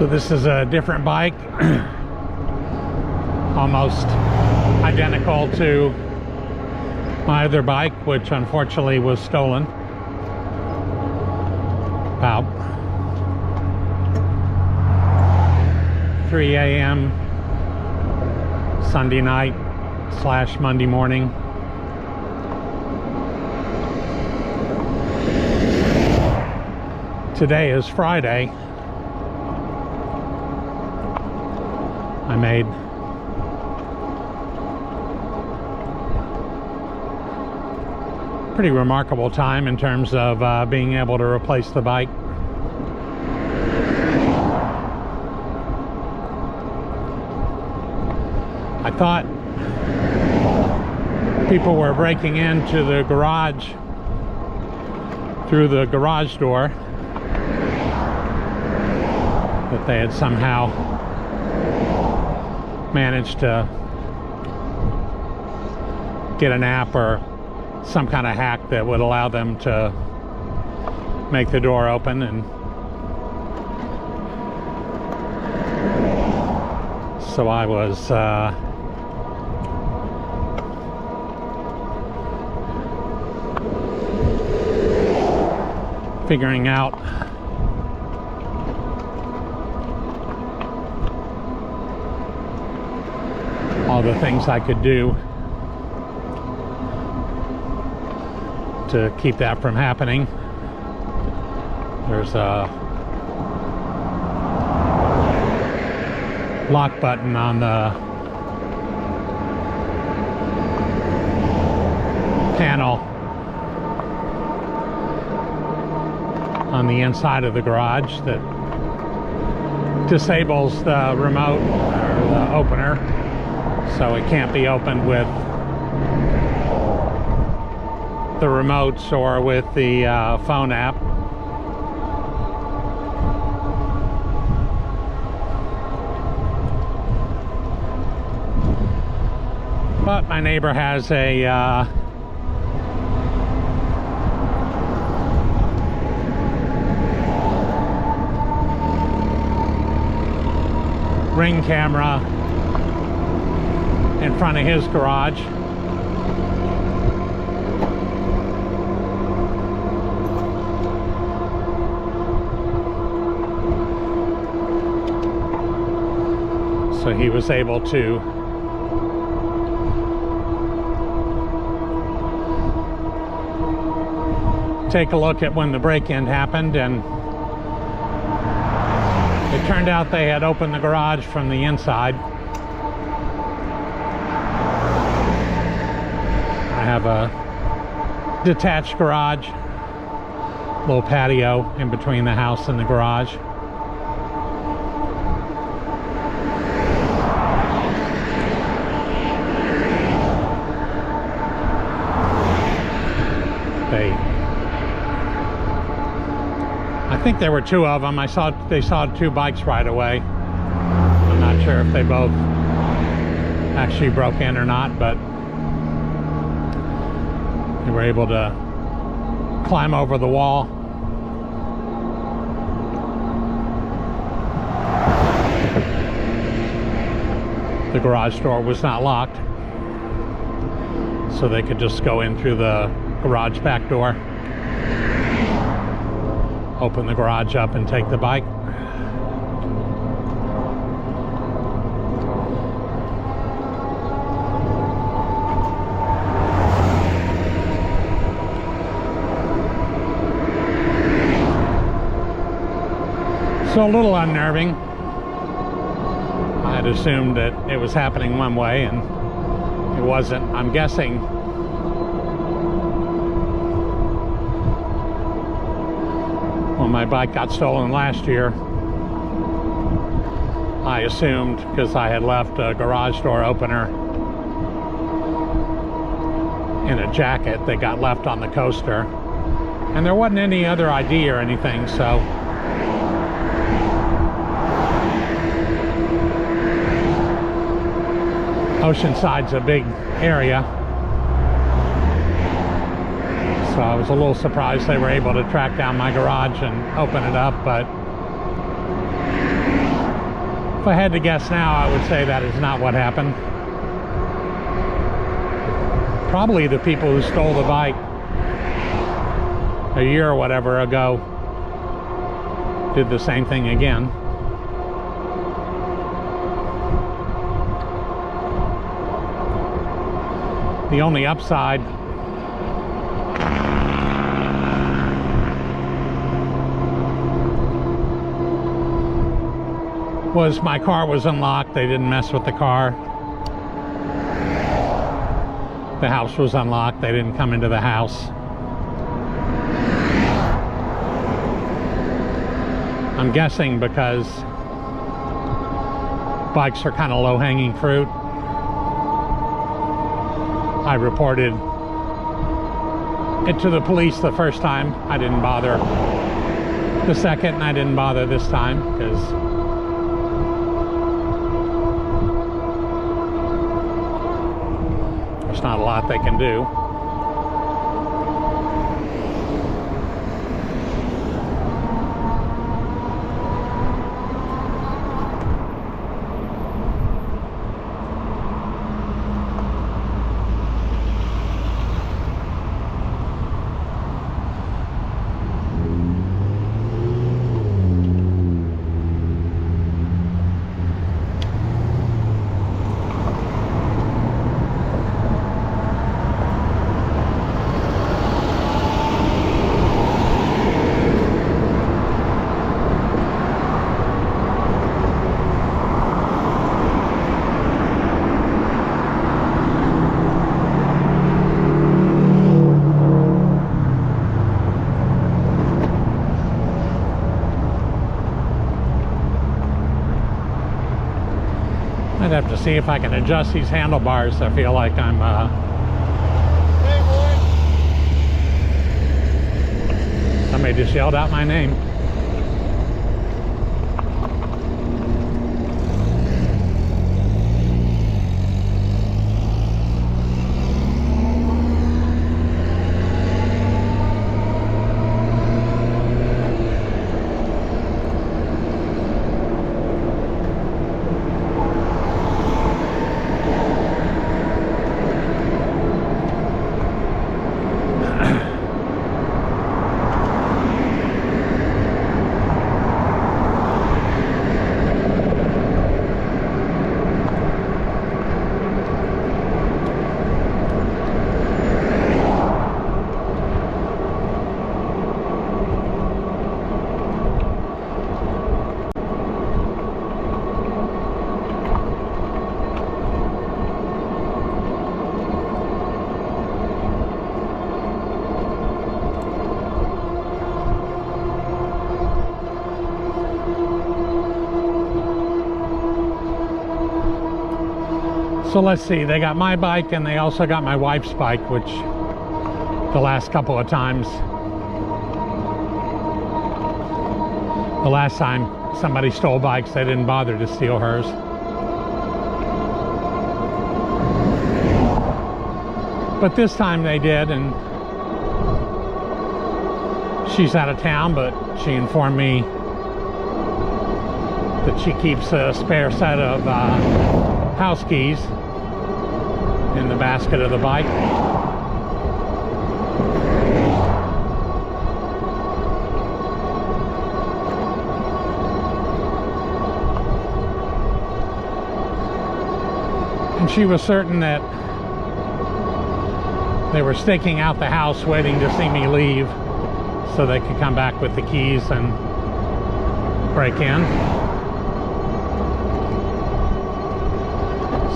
So this is a different bike, almost identical to my other bike, which unfortunately was stolen about 3 a.m. Sunday night / Monday morning. Today is Friday. I made pretty remarkable time in terms of being able to replace the bike. I thought people were breaking into the garage through the garage door, that they had somehow managed to get an app or some kind of hack that would allow them to make the door open, and so I was figuring out all the things I could do to keep that from happening. There's a lock button on the panel on the inside of the garage that disables the remote or the opener, so it can't be opened with the remotes or with the phone app. But my neighbor has a Ring camera in front of his garage. So he was able to take a look at when the break-in happened, and it turned out they had opened the garage from the inside. I have a detached garage, little patio in between the house and the garage. I think there were two of them. They saw two bikes right away. I'm not sure if they both actually broke in or not, but they were able to climb over the wall. The garage door was not locked, so they could just go in through the garage back door, open the garage up, and take the bike. So a little unnerving. I had assumed that it was happening one way, and it wasn't. I'm guessing when my bike got stolen last year, I assumed, because I had left a garage door opener in a jacket that got left on the coaster, and there wasn't any other ID or anything, so Oceanside's a big area, so I was a little surprised they were able to track down my garage and open it up, but If I had to guess now, I would say that is not what happened. Probably the people who stole the bike a year or whatever ago did the same thing again. The only upside was my car was unlocked. They didn't mess with the car. The house was unlocked. They didn't come into the house. I'm guessing because bikes are kind of low-hanging fruit. I reported it to the police the first time. I didn't bother the second, and I didn't bother this time because there's not a lot they can do. I'd have to see if I can adjust these handlebars. I feel like I'm somebody just yelled out my name. So let's see, they got my bike and they also got my wife's bike, which the last couple of times, the last time somebody stole bikes, they didn't bother to steal hers. But this time they did, and she's out of town, but she informed me that she keeps a spare set of house keys in the basket of the bike. And she was certain that they were staking out the house waiting to see me leave so they could come back with the keys and break in.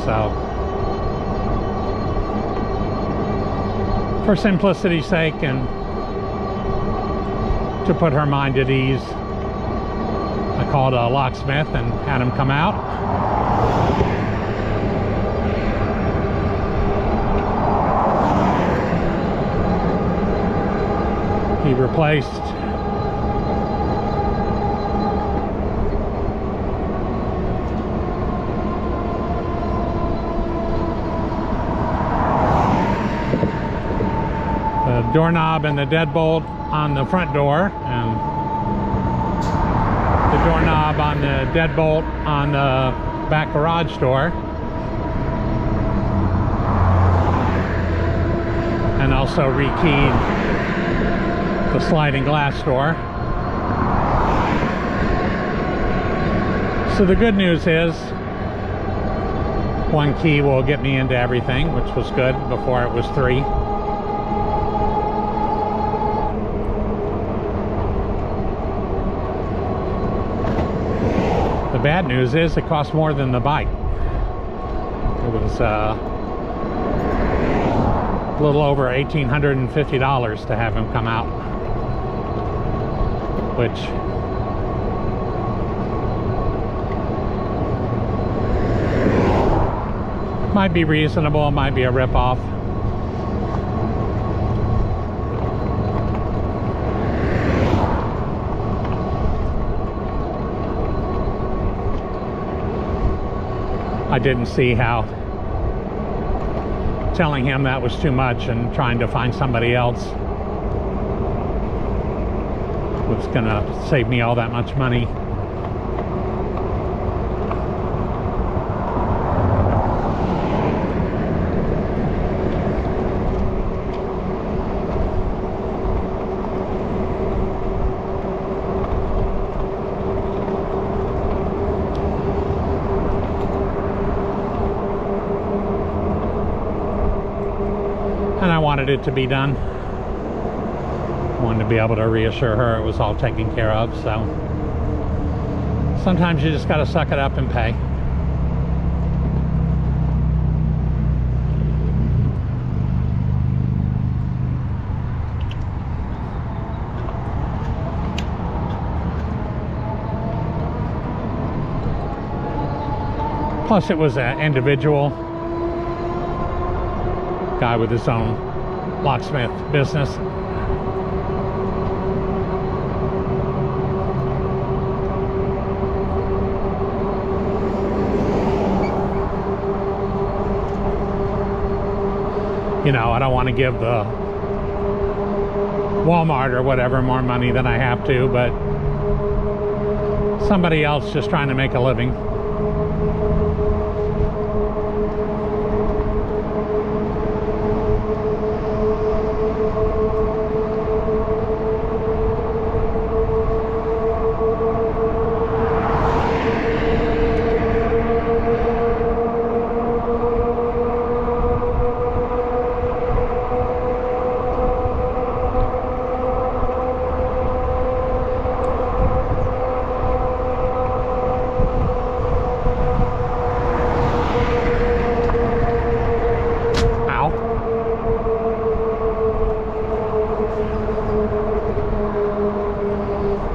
So for simplicity's sake and to put her mind at ease, I called a locksmith and had him come out. He replaced the doorknob and the deadbolt on the front door, and the doorknob on the deadbolt on the back garage door. And also rekeyed the sliding glass door. So the good news is one key will get me into everything, which was good. Before it was 3. The bad news is it cost more than the bike. It was a little over $1,850 to have him come out, which might be reasonable, might be a rip-off. I didn't see how telling him that was too much and trying to find somebody else was gonna save me all that much money. And I wanted it to be done. I wanted to be able to reassure her it was all taken care of, so sometimes you just gotta suck it up and pay. Plus it was an individual guy with his own locksmith business. You know, I don't want to give the Walmart or whatever more money than I have to, but somebody else just trying to make a living.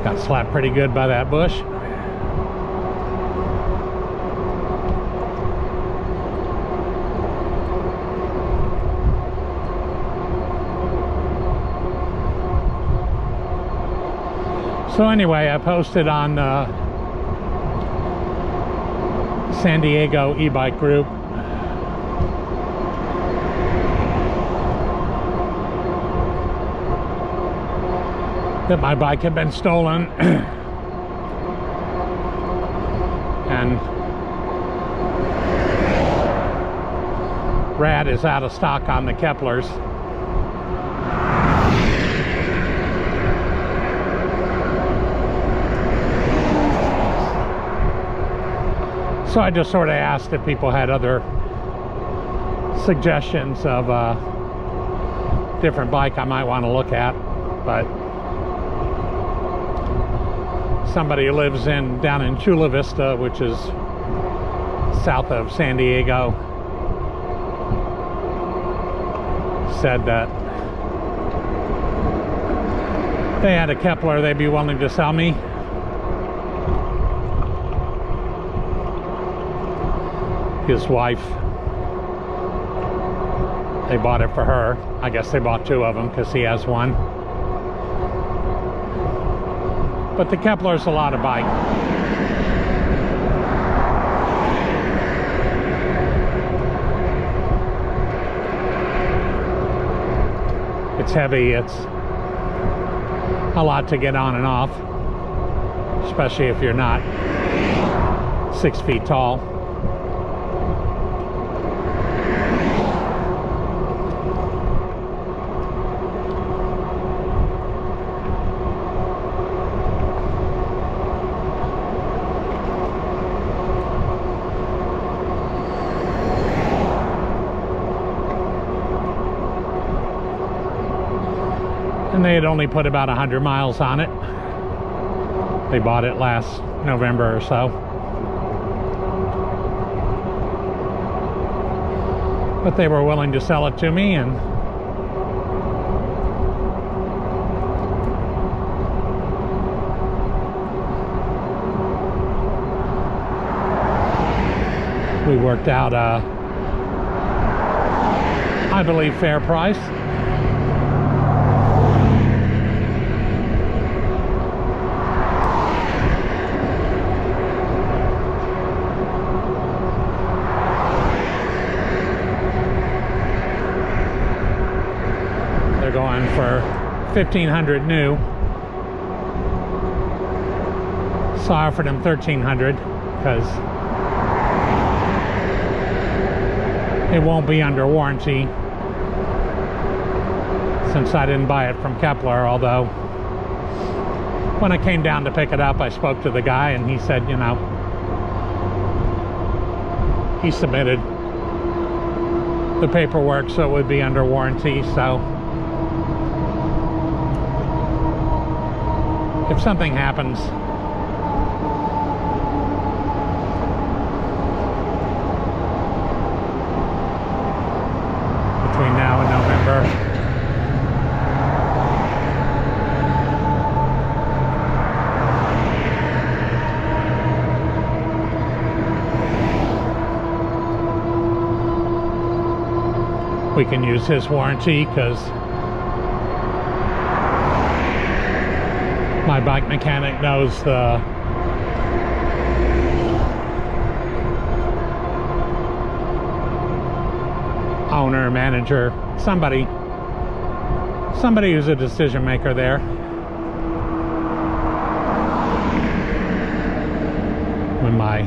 Got slapped pretty good by that bush. So anyway, I posted on the San Diego e-bike group that my bike had been stolen and Rad is out of stock on the Keplers. So I just sort of asked if people had other suggestions of a different bike I might want to look at, but somebody who lives down in Chula Vista, which is south of San Diego, said that they had a Kepler they'd be willing to sell me. His wife, they bought it for her. I guess they bought 2 of them because he has one. But the Kepler's a lot of bike. It's heavy, it's a lot to get on and off. especially if you're not 6 feet tall. And they had only put about 100 miles on it. They bought it last November or so. But they were willing to sell it to me, and we worked out a, I believe, fair price. Going for $1,500 new, so I offered him $1,300 because it won't be under warranty since I didn't buy it from Kepler. Although when I came down to pick it up, I spoke to the guy and he said, you know, he submitted the paperwork so it would be under warranty. So if something happens, between now and November, we can use his warranty, because my bike mechanic knows the owner, manager, somebody who's a decision maker there. When my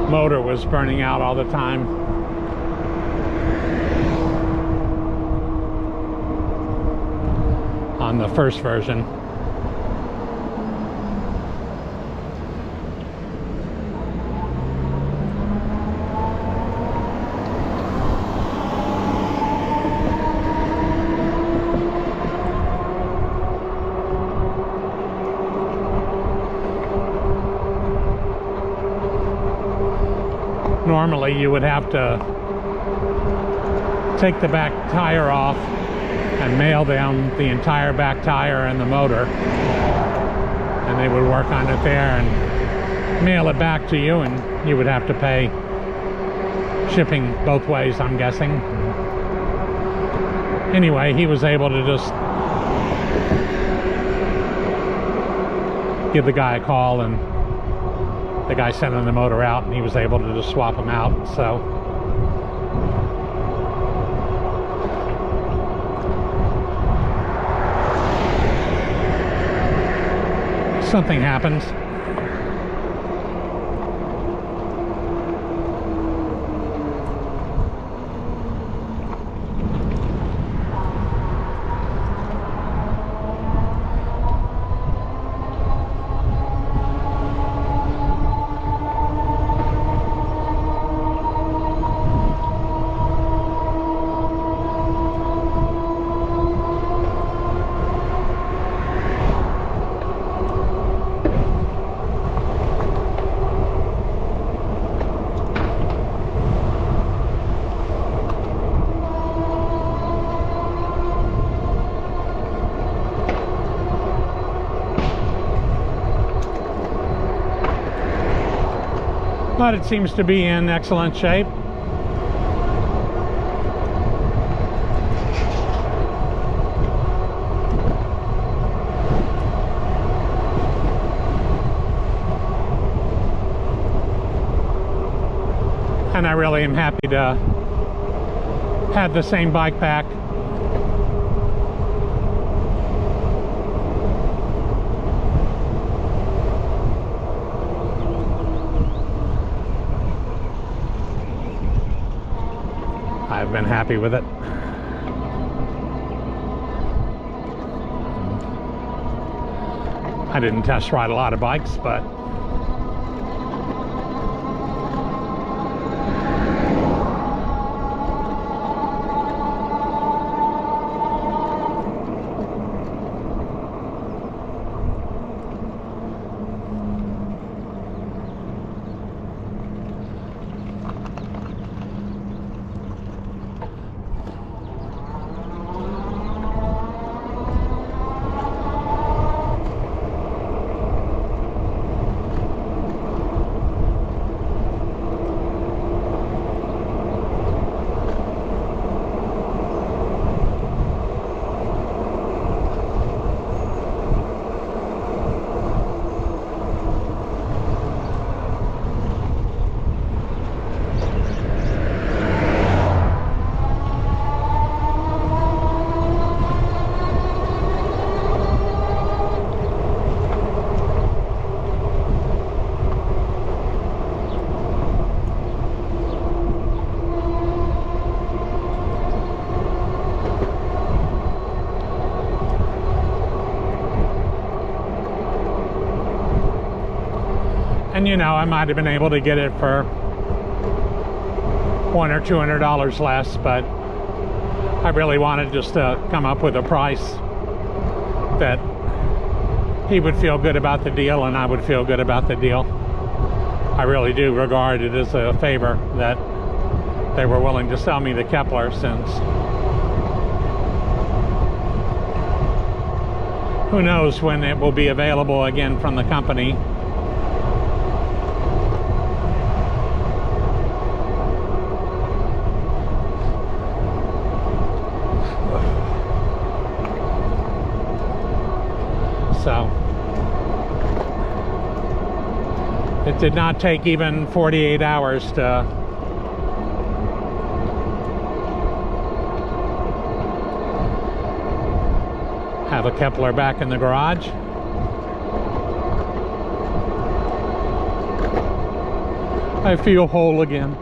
motor was burning out all the time, on the first version. Normally you would have to take the back tire off and mail down the entire back tire and the motor, and they would work on it there and mail it back to you, and you would have to pay shipping both ways, I'm guessing. Anyway, he was able to just give the guy a call, and the guy sending the motor out, and he was able to just swap them out. So something happens, but it seems to be in excellent shape. And I really am happy to have the same bike back. I've been happy with it. I didn't test ride a lot of bikes, but and you know, I might have been able to get it for $100 or $200 less, but I really wanted just to come up with a price that he would feel good about the deal and I would feel good about the deal. I really do regard it as a favor that they were willing to sell me the Kepler, since who knows when it will be available again from the company. So it did not take even 48 hours to have a Kepler back in the garage. I feel whole again.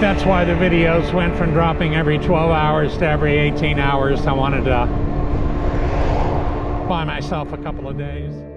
That's why the videos went from dropping every 12 hours to every 18 hours. I wanted to buy myself a couple of days.